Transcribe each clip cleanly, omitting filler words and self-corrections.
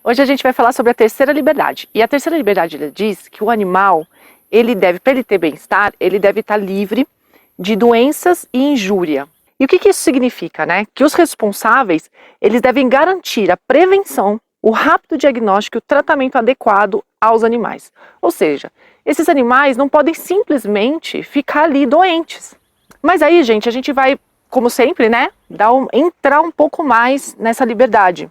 Hoje a gente vai falar sobre a terceira liberdade. E a terceira liberdade, ela diz que o animal, para ele ter bem-estar, ele deve estar livre de doenças e injúria. E o que isso significa, né? Que os responsáveis, eles devem garantir a prevenção, o rápido diagnóstico e o tratamento adequado aos animais. Ou seja, esses animais não podem simplesmente ficar ali doentes. Mas aí, gente, a gente vai, como sempre, né, entrar um pouco mais nessa liberdade.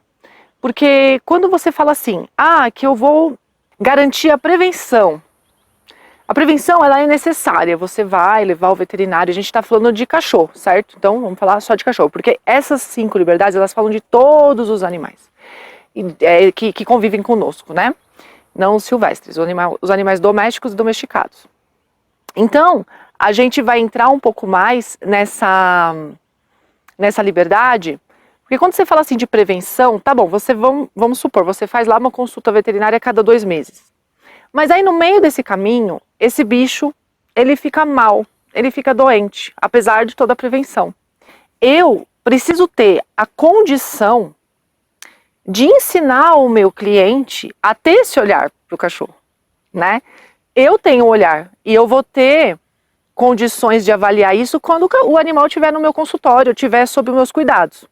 Porque quando você fala assim, que eu vou garantir a prevenção ela é necessária, você vai levar o veterinário, a gente está falando de cachorro, certo? Então vamos falar só de cachorro, porque essas 5 liberdades, elas falam de todos os animais que convivem conosco, né? Não os silvestres, os animais domésticos e domesticados. Então, a gente vai entrar um pouco mais nessa liberdade, porque quando você fala assim de prevenção, tá bom, vamos supor, você faz lá uma consulta veterinária a cada 2 meses. Mas aí no meio desse caminho, esse bicho, ele fica mal, ele fica doente, apesar de toda a prevenção. Eu preciso ter a condição de ensinar o meu cliente a ter esse olhar para o cachorro, né? Eu tenho um olhar e eu vou ter condições de avaliar isso quando o animal estiver no meu consultório, estiver sob os meus cuidados.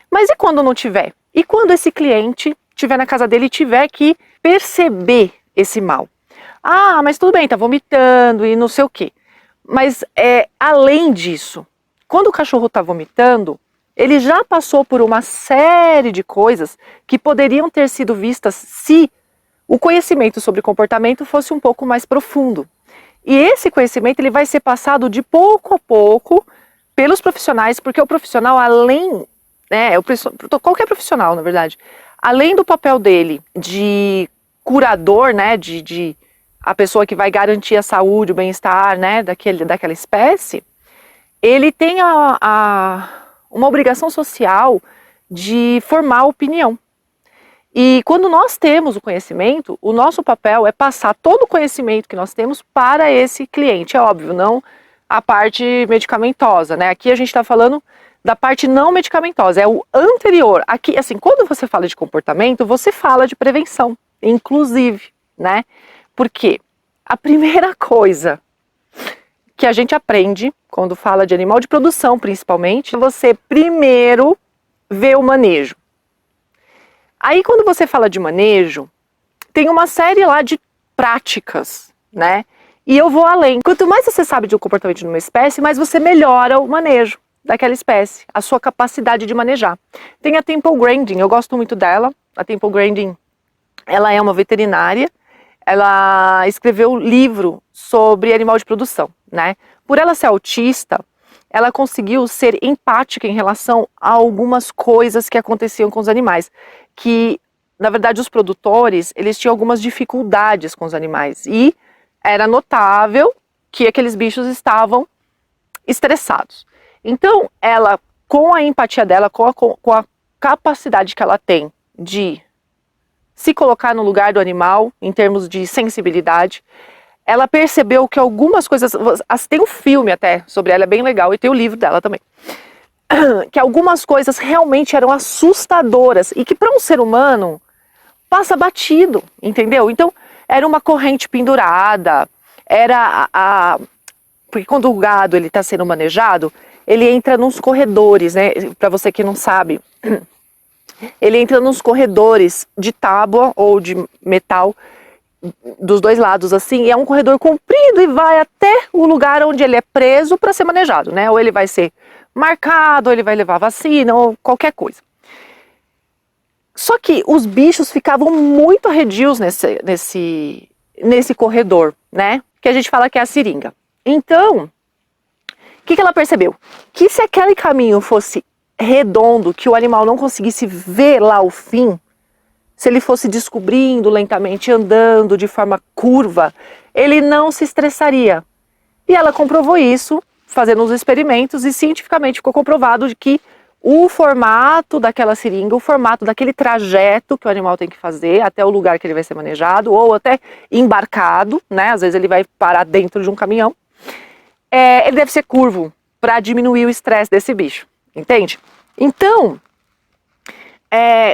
Mas e quando não tiver? E quando esse cliente estiver na casa dele e tiver que perceber esse mal? Mas tudo bem, tá vomitando e não sei o quê. Mas além disso, quando o cachorro tá vomitando, ele já passou por uma série de coisas que poderiam ter sido vistas se o conhecimento sobre comportamento fosse um pouco mais profundo. E esse conhecimento ele vai ser passado de pouco a pouco pelos profissionais, porque o profissional, qualquer profissional, na verdade, além do papel dele de curador, né, de a pessoa que vai garantir a saúde, o bem-estar, né, daquela espécie, ele tem uma obrigação social de formar opinião. E quando nós temos o conhecimento, o nosso papel é passar todo o conhecimento que nós temos para esse cliente. É óbvio, não a parte medicamentosa, né? Aqui a gente está falando da parte não medicamentosa, é o anterior. Aqui, assim, quando você fala de comportamento, você fala de prevenção, inclusive, né? Porque a primeira coisa que a gente aprende quando fala de animal de produção, principalmente, você primeiro vê o manejo. Aí quando você fala de manejo, tem uma série lá de práticas, né? E eu vou além. Quanto mais você sabe do comportamento de uma espécie, mais você melhora o manejo daquela espécie, a sua capacidade de manejar. Tem a Temple Grandin, eu gosto muito dela. A Temple Grandin, ela é uma veterinária. Ela escreveu um livro sobre animal de produção, né? Por ela ser autista, ela conseguiu ser empática em relação a algumas coisas que aconteciam com os animais, que, na verdade, os produtores, eles tinham algumas dificuldades com os animais, e era notável que aqueles bichos estavam estressados. Então, ela, com a empatia dela, com a capacidade que ela tem de se colocar no lugar do animal, em termos de sensibilidade, ela percebeu que algumas coisas, tem um filme até sobre ela, é bem legal, e tem o livro dela também, que algumas coisas realmente eram assustadoras, e que para um ser humano passa batido, entendeu? Então, era uma corrente pendurada, porque quando o gado está sendo manejado, ele entra nos corredores, né? Para você que não sabe, ele entra nos corredores de tábua ou de metal, dos dois lados, assim, e é um corredor comprido e vai até o lugar onde ele é preso para ser manejado, né? Ou ele vai ser marcado, ou ele vai levar vacina, ou qualquer coisa. Só que os bichos ficavam muito arredios nesse corredor, né? Que a gente fala que é a seringa. Então, o que ela percebeu? Que se aquele caminho fosse redondo, que o animal não conseguisse ver lá o fim, se ele fosse descobrindo lentamente, andando de forma curva, ele não se estressaria. E ela comprovou isso, fazendo os experimentos, e cientificamente ficou comprovado de que o formato daquela seringa, o formato daquele trajeto que o animal tem que fazer até o lugar que ele vai ser manejado, ou até embarcado, né? Às vezes ele vai parar dentro de um caminhão, ele deve ser curvo para diminuir o estresse desse bicho, entende? Então,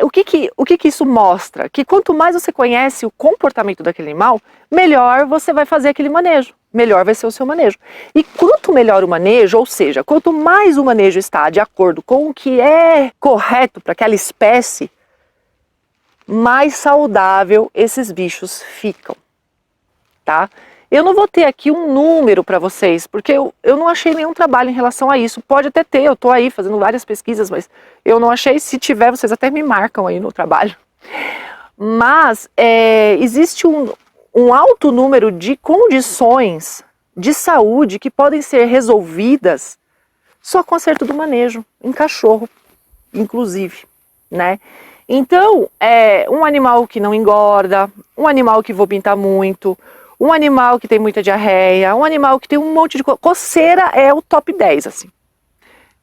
o que que isso mostra? Que quanto mais você conhece o comportamento daquele animal, melhor você vai fazer aquele manejo, melhor vai ser o seu manejo. E quanto melhor o manejo, ou seja, quanto mais o manejo está de acordo com o que é correto para aquela espécie, mais saudável esses bichos ficam, tá? Eu não vou ter aqui um número para vocês, porque eu não achei nenhum trabalho em relação a isso. Pode até ter, eu estou aí fazendo várias pesquisas, mas eu não achei. Se tiver, vocês até me marcam aí no trabalho. Mas existe um alto número de condições de saúde que podem ser resolvidas só com acerto do manejo, em cachorro, inclusive, né? Então, um animal que não engorda, um animal que vomita muito, um animal que tem muita diarreia, um animal que tem um monte de coceira é o top 10, assim.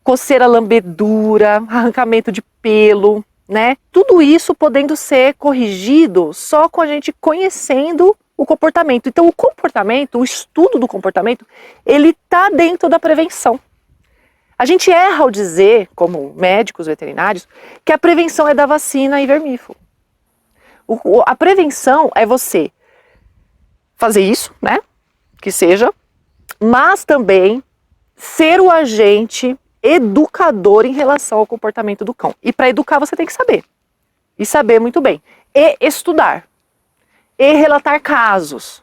Coceira, lambedura, arrancamento de pelo, né? Tudo isso podendo ser corrigido só com a gente conhecendo o comportamento. Então o comportamento, o estudo do comportamento, ele tá dentro da prevenção. A gente erra ao dizer, como médicos veterinários, que a prevenção é da vacina e vermífugo. A prevenção é você fazer isso, né? Que seja, mas também ser o agente educador em relação ao comportamento do cão. E para educar você tem que saber. E saber muito bem. E estudar. E relatar casos.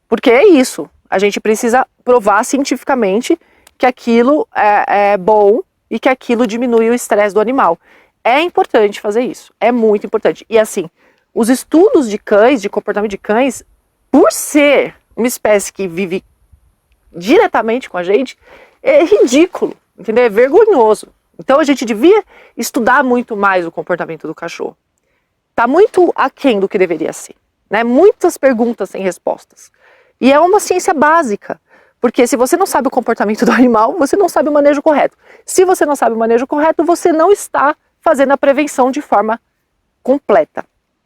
Porque é isso. A gente precisa provar cientificamente que aquilo é bom e que aquilo diminui o estresse do animal. É importante fazer isso. É muito importante. E assim, os estudos de cães, de comportamento de cães, por ser uma espécie que vive diretamente com a gente, é ridículo, entendeu? É vergonhoso. Então a gente devia estudar muito mais o comportamento do cachorro. Está muito aquém do que deveria ser, né? Muitas perguntas sem respostas. E é uma ciência básica, porque se você não sabe o comportamento do animal, você não sabe o manejo correto. Se você não sabe o manejo correto, você não está fazendo a prevenção de forma completa,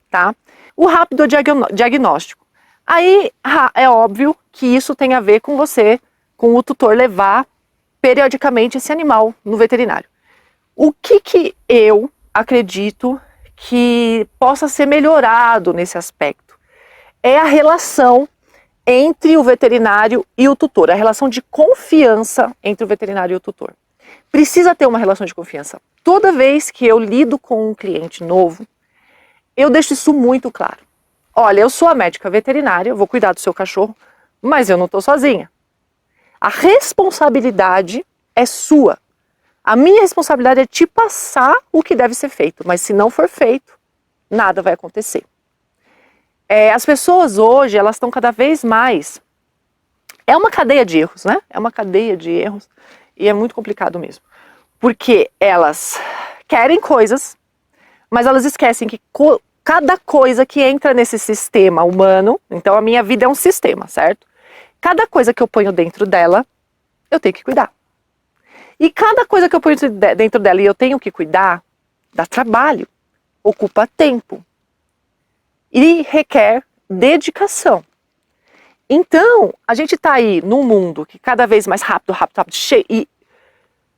tá? O rápido diagnóstico. Aí é óbvio que isso tem a ver com você, com o tutor levar periodicamente esse animal no veterinário. O que eu acredito que possa ser melhorado nesse aspecto é a relação entre o veterinário e o tutor, a relação de confiança entre o veterinário e o tutor. Precisa ter uma relação de confiança. Toda vez que eu lido com um cliente novo, eu deixo isso muito claro. Olha, eu sou a médica veterinária, eu vou cuidar do seu cachorro, mas eu não estou sozinha. A responsabilidade é sua. A minha responsabilidade é te passar o que deve ser feito, mas se não for feito, nada vai acontecer. As pessoas hoje, elas estão cada vez mais... É uma cadeia de erros, né? É uma cadeia de erros e é muito complicado mesmo. Porque elas querem coisas, mas elas esquecem que cada coisa que entra nesse sistema humano, então a minha vida é um sistema, certo? Cada coisa que eu ponho dentro dela, eu tenho que cuidar. E cada coisa que eu ponho dentro dela e eu tenho que cuidar, dá trabalho, ocupa tempo e requer dedicação. Então, a gente está aí num mundo que cada vez mais rápido, cheio e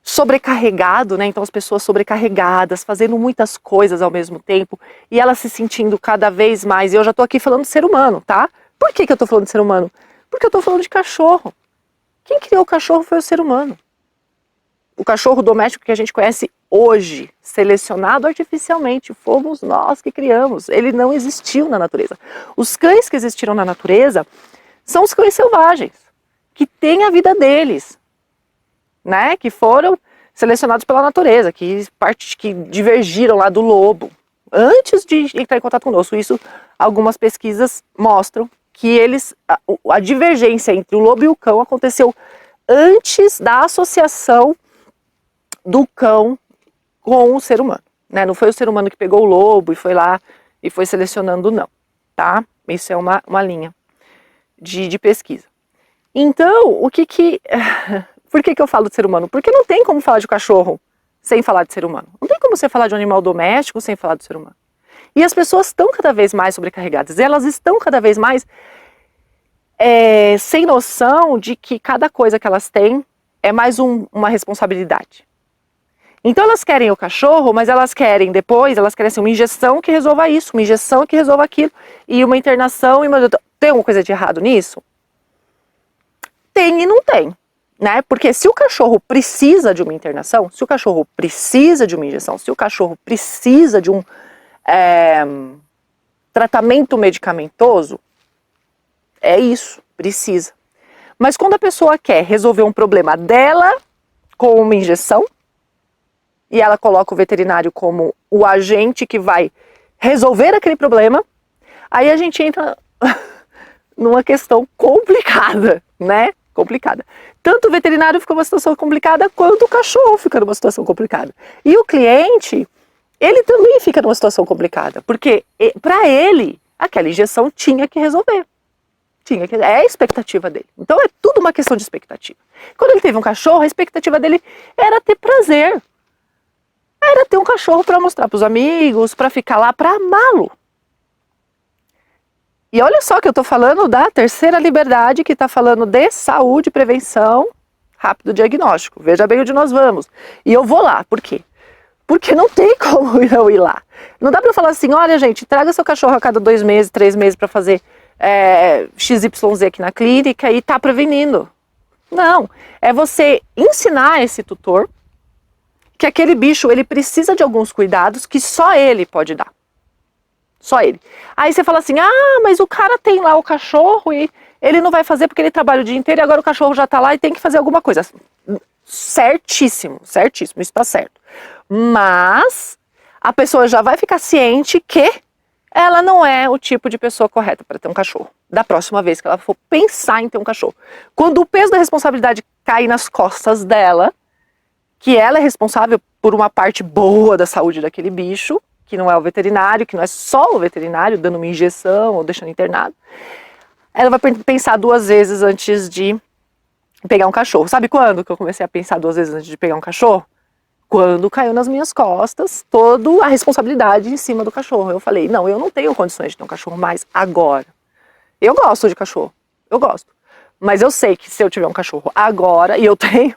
sobrecarregado, né? Então as pessoas sobrecarregadas, fazendo muitas coisas ao mesmo tempo e elas se sentindo cada vez mais, e eu já estou aqui falando de ser humano, tá? Por que eu estou falando de ser humano? Porque eu estou falando de cachorro. Quem criou o cachorro foi o ser humano. O cachorro doméstico que a gente conhece hoje, selecionado artificialmente, fomos nós que criamos. Ele não existiu na natureza. Os cães que existiram na natureza são os cães selvagens, que têm a vida deles, né? Que foram selecionados pela natureza, que divergiram lá do lobo, antes de entrar em contato conosco. Isso, algumas pesquisas mostram que a divergência entre o lobo e o cão aconteceu antes da associação do cão com o ser humano, né? Não foi o ser humano que pegou o lobo e foi lá e foi selecionando, não, tá? Isso é uma linha de pesquisa. Então, por que eu falo de ser humano? Porque não tem como falar de cachorro sem falar de ser humano. Não tem como você falar de um animal doméstico sem falar do ser humano. E as pessoas estão cada vez mais sobrecarregadas. Elas estão cada vez mais sem noção de que cada coisa que elas têm é mais uma responsabilidade. Então elas querem o cachorro, mas elas querem depois, elas querem assim, uma injeção que resolva isso, uma injeção que resolva aquilo, e uma internação, e uma... Tem alguma coisa de errado nisso? Tem e não tem, né? Porque se o cachorro precisa de uma internação, se o cachorro precisa de uma injeção, se o cachorro precisa de um tratamento medicamentoso, é isso, precisa. Mas quando a pessoa quer resolver um problema dela com uma injeção, e ela coloca o veterinário como o agente que vai resolver aquele problema, aí a gente entra numa questão complicada, né? Complicada. Tanto o veterinário fica numa situação complicada, quanto o cachorro fica numa situação complicada. E o cliente, ele também fica numa situação complicada, porque para ele, aquela injeção tinha que resolver. É a expectativa dele. Então é tudo uma questão de expectativa. Quando ele teve um cachorro, a expectativa dele era ter prazer. Era ter um cachorro para mostrar para os amigos, para ficar lá, para amá-lo. E olha só que eu estou falando da terceira liberdade, que está falando de saúde, prevenção, rápido diagnóstico. Veja bem onde nós vamos. E eu vou lá, por quê? Porque não tem como eu ir lá. Não dá para falar assim, olha gente, traga seu cachorro a cada 2 meses, 3 meses para fazer XYZ aqui na clínica e tá prevenindo. Não, é você ensinar esse tutor que aquele bicho, ele precisa de alguns cuidados que só ele pode dar. Só ele. Aí você fala assim, mas o cara tem lá o cachorro e ele não vai fazer porque ele trabalha o dia inteiro e agora o cachorro já tá lá e tem que fazer alguma coisa. Certíssimo, certíssimo, isso tá certo. Mas a pessoa já vai ficar ciente que ela não é o tipo de pessoa correta para ter um cachorro. Da próxima vez que ela for pensar em ter um cachorro. Quando o peso da responsabilidade cai nas costas dela, que ela é responsável por uma parte boa da saúde daquele bicho, que não é o veterinário, que não é só o veterinário dando uma injeção ou deixando internado, ela vai pensar 2 vezes antes de pegar um cachorro. Sabe quando que eu comecei a pensar 2 vezes antes de pegar um cachorro? Quando caiu nas minhas costas toda a responsabilidade em cima do cachorro. Eu falei, não, eu não tenho condições de ter um cachorro mais agora. Eu gosto de cachorro, eu gosto. Mas eu sei que se eu tiver um cachorro agora, e eu tenho,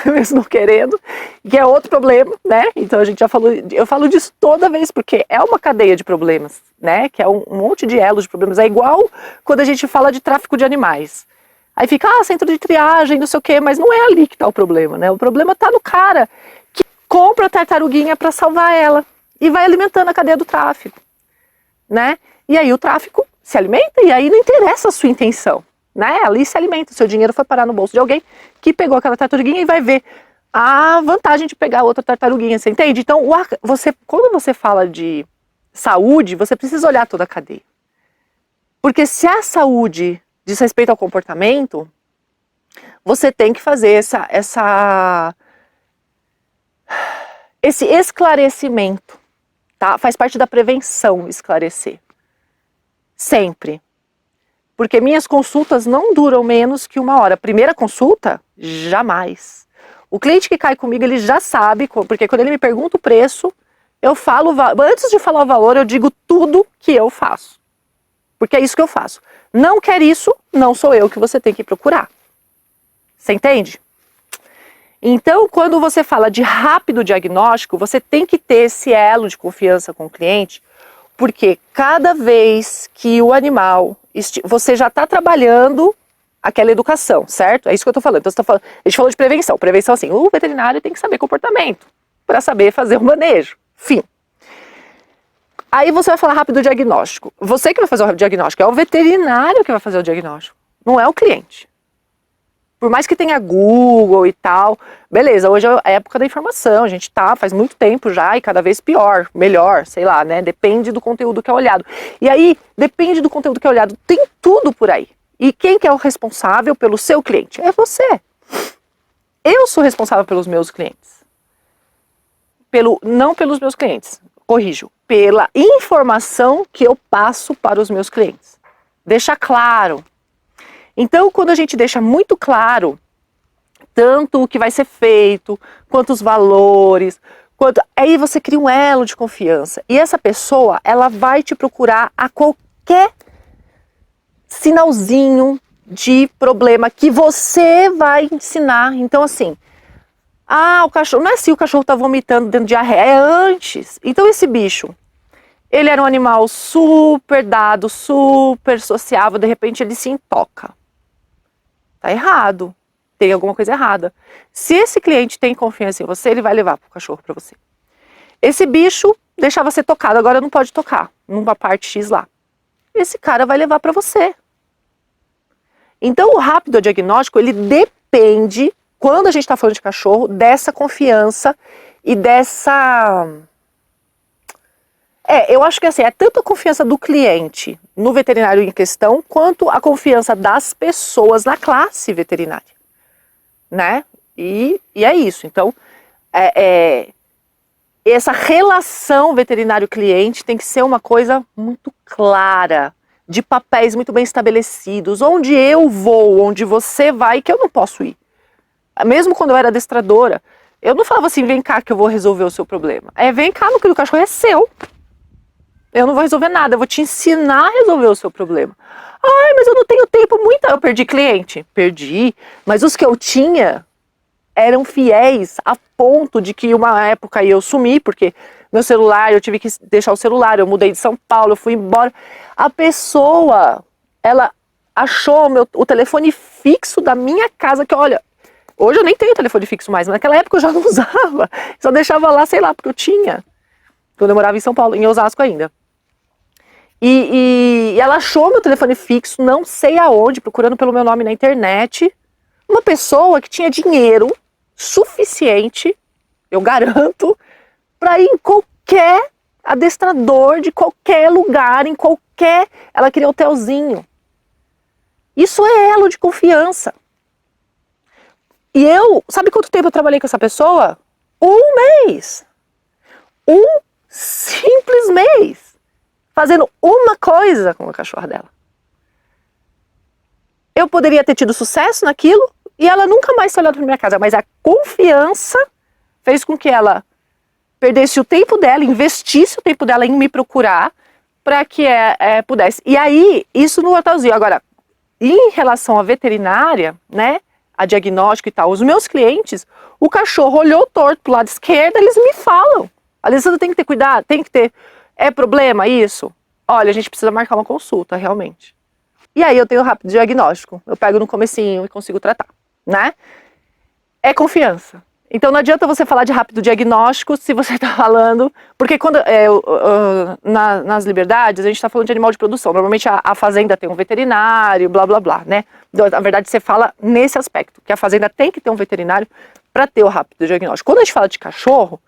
mesmo não querendo, que é outro problema, né? Então a gente já falou, eu falo disso toda vez, porque é uma cadeia de problemas, né? Que é um monte de elos de problemas. É igual quando a gente fala de tráfico de animais. Aí fica, centro de triagem, não sei o quê, mas não é ali que tá o problema, né? O problema tá no cara que compra a tartaruguinha para salvar ela e vai alimentando a cadeia do tráfico, né? E aí o tráfico se alimenta e aí não interessa a sua intenção, né? Ali se alimenta, seu dinheiro foi parar no bolso de alguém que pegou aquela tartaruguinha e vai ver a vantagem de pegar outra tartaruguinha, você entende? Então, quando você fala de saúde, você precisa olhar toda a cadeia. Porque se a saúde diz respeito ao comportamento, você tem que fazer esse esclarecimento, tá? Faz parte da prevenção esclarecer. Sempre. Porque minhas consultas não duram menos que 1 hora. Primeira consulta, jamais. O cliente que cai comigo, ele já sabe, porque quando ele me pergunta o preço, eu falo, antes de falar o valor, eu digo tudo que eu faço. Porque é isso que eu faço. Não quer isso, não sou eu que você tem que procurar. Você entende? Então, quando você fala de rápido diagnóstico, você tem que ter esse elo de confiança com o cliente, porque cada vez que o animal, você já está trabalhando aquela educação, certo? É isso que eu estou falando. Então, a gente falou de prevenção. Prevenção, assim, o veterinário tem que saber comportamento, para saber fazer o manejo. Fim. Aí você vai falar rápido diagnóstico. Você que vai fazer o diagnóstico, é o veterinário que vai fazer o diagnóstico, não é o cliente. Por mais que tenha Google e tal, beleza, hoje é a época da informação, a gente faz muito tempo já e cada vez pior, melhor, sei lá, né? Depende do conteúdo que é olhado. E aí, depende do conteúdo que é olhado, tem tudo por aí. E quem que é o responsável pelo seu cliente? É você. Eu sou responsável pelos meus clientes. Não pelos meus clientes, corrijo, pela informação que eu passo para os meus clientes. Deixa claro. Então, quando a gente deixa muito claro, tanto o que vai ser feito, quanto os valores, aí você cria um elo de confiança. E essa pessoa, ela vai te procurar a qualquer sinalzinho de problema que você vai ensinar. Então, assim, Ah, o cachorro, não é assim, o cachorro tá vomitando dentro de diarreia, é antes. Então esse bicho, ele era um animal super dado, super sociável, de repente ele se intoca. Tá errado, tem alguma coisa errada. Se esse cliente tem confiança em você, ele vai levar pro cachorro para você. Esse bicho deixava ser tocado, agora não pode tocar, numa parte X lá. Esse cara vai levar para você. Então o rápido diagnóstico, ele depende, quando a gente está falando de cachorro, dessa confiança e dessa... eu acho que assim, é tanto a confiança do cliente no veterinário em questão, quanto a confiança das pessoas na classe veterinária, né? E é isso. Então, essa relação veterinário-cliente tem que ser uma coisa muito clara, de papéis muito bem estabelecidos, onde eu vou, onde você vai, que eu não posso ir. Mesmo quando eu era adestradora, eu não falava assim, vem cá que eu vou resolver o seu problema. Vem cá, no que o cachorro é seu. Eu não vou resolver nada, eu vou te ensinar a resolver o seu problema. Ai, mas eu não tenho tempo, eu perdi cliente. Perdi, mas os que eu tinha eram fiéis a ponto de que uma época eu sumi, porque meu celular, eu tive que deixar o celular, eu mudei de São Paulo, eu fui embora. A pessoa, ela achou o telefone fixo da minha casa, que olha, hoje eu nem tenho telefone fixo mais, mas naquela época eu já não usava, só deixava lá, sei lá, porque eu tinha, quando eu morava em São Paulo, em Osasco ainda. E ela achou meu telefone fixo, não sei aonde, procurando pelo meu nome na internet, uma pessoa que tinha dinheiro suficiente, eu garanto, para ir em qualquer adestrador de qualquer lugar, em qualquer... Ela queria hotelzinho. Isso é elo de confiança. E sabe quanto tempo eu trabalhei com essa pessoa? 1 mês. Um simples mês. Fazendo uma coisa com a cachorra dela. Eu poderia ter tido sucesso naquilo e ela nunca mais ter olhado para minha casa, mas a confiança fez com que ela perdesse o tempo dela, investisse o tempo dela em me procurar para que pudesse. E aí, isso no hotelzinho. Agora, em relação à veterinária, né, a diagnóstico e tal, os meus clientes, o cachorro olhou torto pro lado esquerdo, eles me falam. Alessandra, tem que ter cuidado, tem que ter... É problema isso? Olha, a gente precisa marcar uma consulta, realmente. E aí eu tenho rápido diagnóstico. Eu pego no comecinho e consigo tratar, né? É confiança. Então não adianta você falar de rápido diagnóstico se você está falando... Porque quando nas liberdades a gente está falando de animal de produção. Normalmente a fazenda tem um veterinário, blá blá blá, né? Na verdade você fala nesse aspecto, que a fazenda tem que ter um veterinário para ter o rápido diagnóstico. Quando a gente fala de cachorro,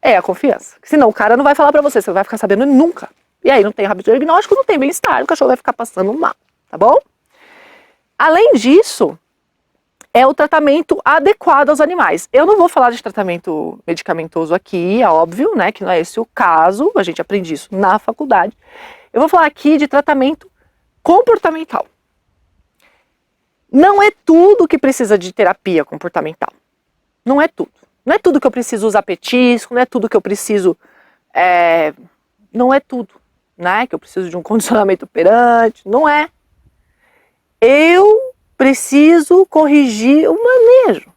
é a confiança. Senão o cara não vai falar pra você, você não vai ficar sabendo nunca. E aí não tem rábito diagnóstico, não tem bem-estar, o cachorro vai ficar passando mal, tá bom? Além disso, é o tratamento adequado aos animais. Eu não vou falar de tratamento medicamentoso aqui, é óbvio, né, que não é esse o caso, a gente aprende isso na faculdade. Eu vou falar aqui de tratamento comportamental. Não é tudo que precisa de terapia comportamental. Não é tudo. Não é tudo que eu preciso usar petisco, não é tudo que eu preciso... não é tudo, né? Que eu preciso de um condicionamento operante, não é. Eu preciso corrigir o manejo.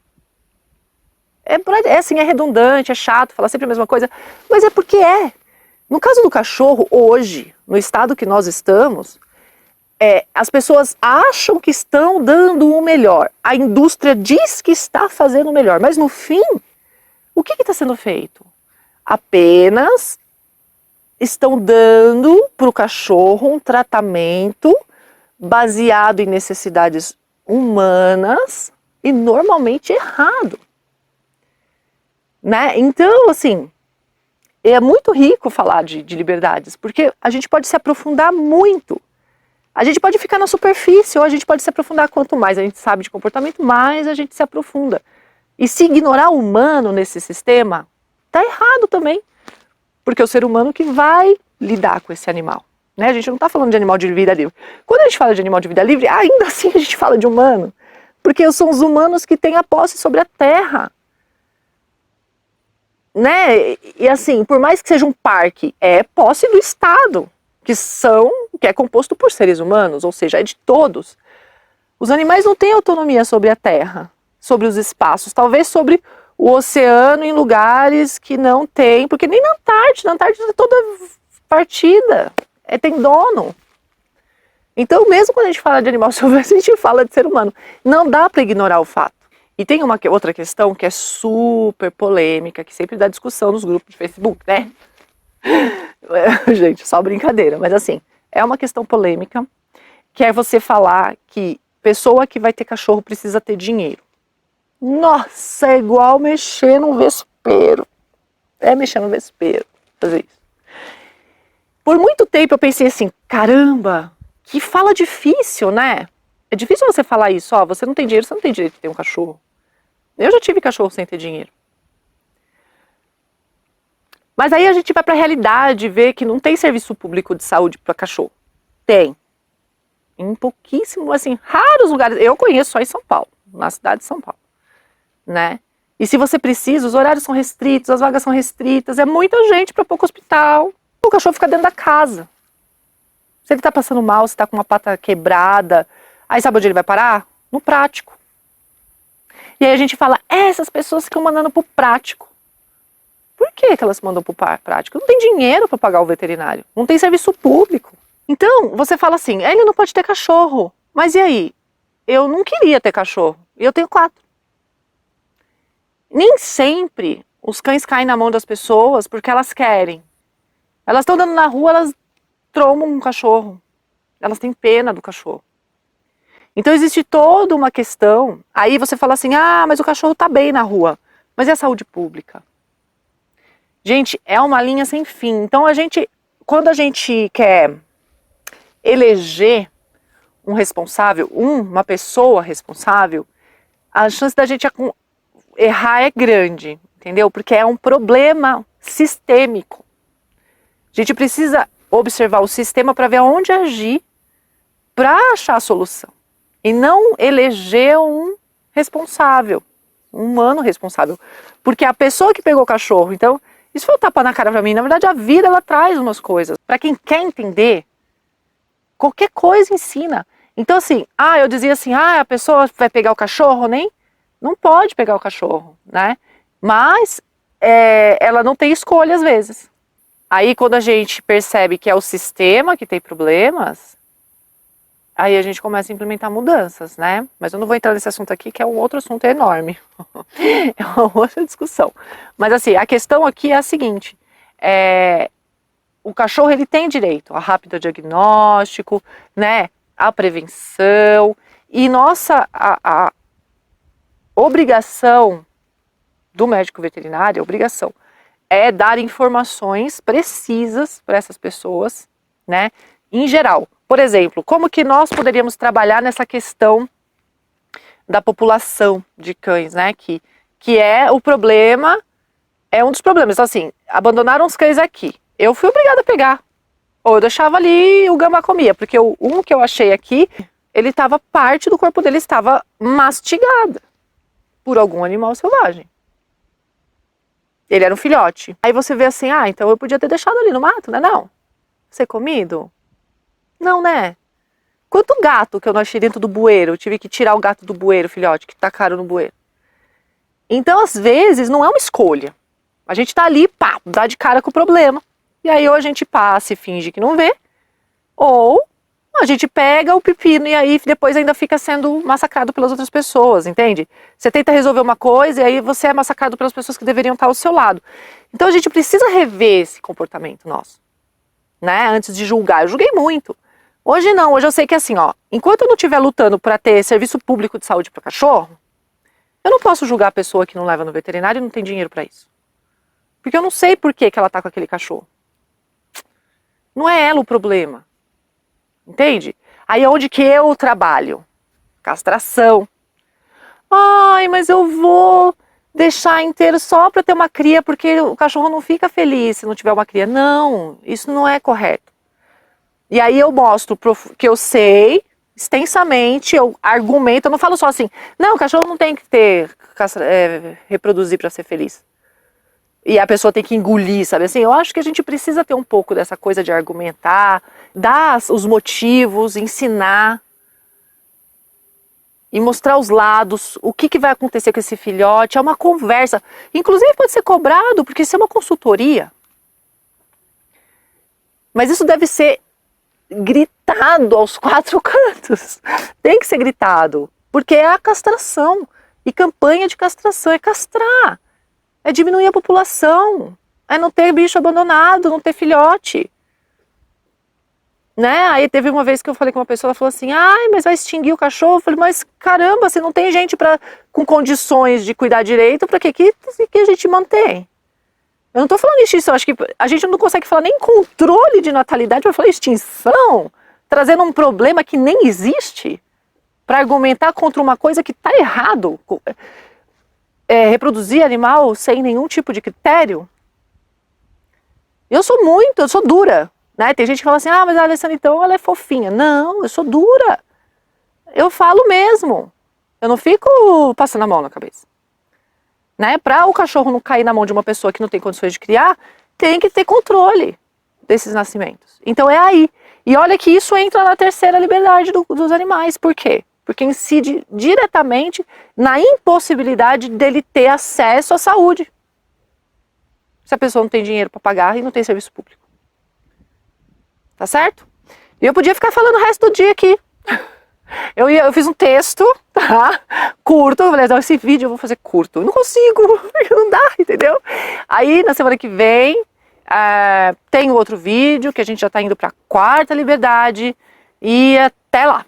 Assim, é redundante, é chato falar sempre a mesma coisa, mas é porque é. No caso do cachorro, hoje, no estado que nós estamos, as pessoas acham que estão dando o melhor. A indústria diz que está fazendo o melhor, mas no fim... O que está sendo feito? Apenas estão dando para o cachorro um tratamento baseado em necessidades humanas e normalmente errado. Né? Então, assim, é muito rico falar de liberdades, porque a gente pode se aprofundar muito. A gente pode ficar na superfície ou a gente pode se aprofundar. Quanto mais a gente sabe de comportamento, mais a gente se aprofunda. E se ignorar o humano nesse sistema, tá errado também. Porque é o ser humano que vai lidar com esse animal. Né? A gente não está falando de animal de vida livre. Quando a gente fala de animal de vida livre, ainda assim a gente fala de humano. Porque são os humanos que têm a posse sobre a terra. Né? E assim, por mais que seja um parque, é posse do Estado. Que é composto por seres humanos, ou seja, é de todos. Os animais não têm autonomia sobre a terra, sobre os espaços, talvez sobre o oceano em lugares que não tem, porque nem na Antártida é toda partida, tem dono. Então, mesmo quando a gente fala de animal silvestre, a gente fala de ser humano. Não dá para ignorar o fato. E tem uma outra questão que é super polêmica, que sempre dá discussão nos grupos de Facebook, né? Gente, só brincadeira, mas assim, é uma questão polêmica, que é você falar que pessoa que vai ter cachorro precisa ter dinheiro. Nossa, é igual mexer num vespeiro. É mexer no vespeiro, fazer isso. Por muito tempo eu pensei assim, caramba, que fala difícil, né? É difícil você falar isso, ó, você não tem dinheiro, você não tem direito de ter um cachorro. Eu já tive cachorro sem ter dinheiro. Mas aí a gente vai para a realidade e vê que não tem serviço público de saúde para cachorro. Tem. Em pouquíssimo, assim, raros lugares. Eu conheço só em São Paulo, na cidade de São Paulo, né? E se você precisa, os horários são restritos, as vagas são restritas, é muita gente para pouco hospital. O cachorro fica dentro da casa. Se ele tá passando mal, se tá com uma pata quebrada, aí sabe onde ele vai parar? No prático. E aí a gente fala, essas pessoas ficam mandando pro prático. Por que elas mandam pro prático? Não tem dinheiro para pagar o veterinário, não tem serviço público. Então, você fala assim, ele não pode ter cachorro. Mas e aí? Eu não queria ter cachorro, e eu tenho 4. Nem sempre os cães caem na mão das pessoas porque elas querem. Elas estão andando na rua, elas trombam um cachorro. Elas têm pena do cachorro. Então existe toda uma questão, aí você fala assim, ah, mas o cachorro tá bem na rua. Mas e a saúde pública? Gente, é uma linha sem fim. Então quando a gente quer eleger um responsável, uma pessoa responsável, a chance da gente errar é grande, entendeu? Porque é um problema sistêmico. A gente precisa observar o sistema para ver aonde agir para achar a solução. E não eleger um responsável, um humano responsável. Porque a pessoa que pegou o cachorro, então, isso foi um tapa na cara para mim. Na verdade, a vida, ela traz umas coisas. Para quem quer entender, qualquer coisa ensina. Então, assim, eu dizia assim, a pessoa vai pegar o cachorro, nem? Não pode pegar o cachorro, né? Mas ela não tem escolha às vezes. Aí, quando a gente percebe que é o sistema que tem problemas, aí a gente começa a implementar mudanças, né? Mas eu não vou entrar nesse assunto aqui, que é um outro assunto enorme. É uma outra discussão. Mas assim, a questão aqui é a seguinte, o cachorro ele tem direito a rápido diagnóstico, né? A prevenção. E a obrigação do médico veterinário, é dar informações precisas para essas pessoas, né? Em geral. Por exemplo, como que nós poderíamos trabalhar nessa questão da população de cães, né? Que é o problema, é um dos problemas. Então, assim, abandonaram os cães aqui. Eu fui obrigada a pegar. Ou eu deixava ali e o gambá comia, porque um que eu achei aqui, parte do corpo dele estava mastigada por algum animal selvagem. Ele era um filhote. Aí você vê assim, então eu podia ter deixado ali no mato, né? Não. Ser comido? Não, né? Quanto gato que eu não achei dentro do bueiro? Eu tive que tirar o gato do bueiro, filhote, que tacaram no bueiro. Então, às vezes, não é uma escolha. A gente tá ali, dá de cara com o problema. E aí, ou a gente passa e finge que não vê, ou a gente pega o pepino e aí depois ainda fica sendo massacrado pelas outras pessoas, entende? Você tenta resolver uma coisa e aí você é massacrado pelas pessoas que deveriam estar ao seu lado. Então, a gente precisa rever esse comportamento nosso, né? Antes de julgar. Eu julguei muito. Hoje não, hoje eu sei que assim, enquanto eu não estiver lutando para ter serviço público de saúde para cachorro, eu não posso julgar a pessoa que não leva no veterinário e não tem dinheiro para isso. Porque eu não sei por que ela tá com aquele cachorro. Não é ela o problema. Entende? Aí é onde que eu trabalho? Castração. Mas eu vou deixar inteiro só para ter uma cria, porque o cachorro não fica feliz se não tiver uma cria. Não, isso não é correto. E aí eu mostro que eu sei, extensamente, eu argumento, eu não falo só assim, não, o cachorro não tem que reproduzir para ser feliz. E a pessoa tem que engolir, sabe assim? Eu acho que a gente precisa ter um pouco dessa coisa de argumentar, dar os motivos, ensinar. e mostrar os lados, o que vai acontecer com esse filhote, é uma conversa. Inclusive pode ser cobrado, porque isso é uma consultoria. Mas isso deve ser gritado aos quatro cantos. Tem que ser gritado, porque é a castração. E campanha de castração é castrar, é diminuir a população, é não ter bicho abandonado, não ter filhote. Né? Aí teve uma vez que eu falei com uma pessoa, ela falou assim, ai, mas vai extinguir o cachorro? Eu falei, mas caramba, se não tem gente com condições de cuidar direito, para que a gente mantém? Eu não tô falando isso, eu acho que a gente não consegue falar nem controle de natalidade, vai falar extinção, trazendo um problema que nem existe, para argumentar contra uma coisa que está errado. Reproduzir animal sem nenhum tipo de critério. Eu sou dura. Né? Tem gente que fala assim, ah, mas a Alessandra então ela é fofinha. Não, eu sou dura. Eu falo mesmo. Eu não fico passando a mão na cabeça. Né? Para o cachorro não cair na mão de uma pessoa que não tem condições de criar, tem que ter controle desses nascimentos. Então é aí. E olha que isso entra na terceira liberdade dos animais. Por quê? Porque incide diretamente na impossibilidade dele ter acesso à saúde. Se a pessoa não tem dinheiro para pagar e não tem serviço público. Tá certo? E eu podia ficar falando o resto do dia aqui. Eu fiz um texto, tá? Curto, eu falei, esse vídeo eu vou fazer curto. Eu não consigo, não dá, entendeu? Aí na semana que vem tem outro vídeo que a gente já tá indo pra quarta liberdade e até lá.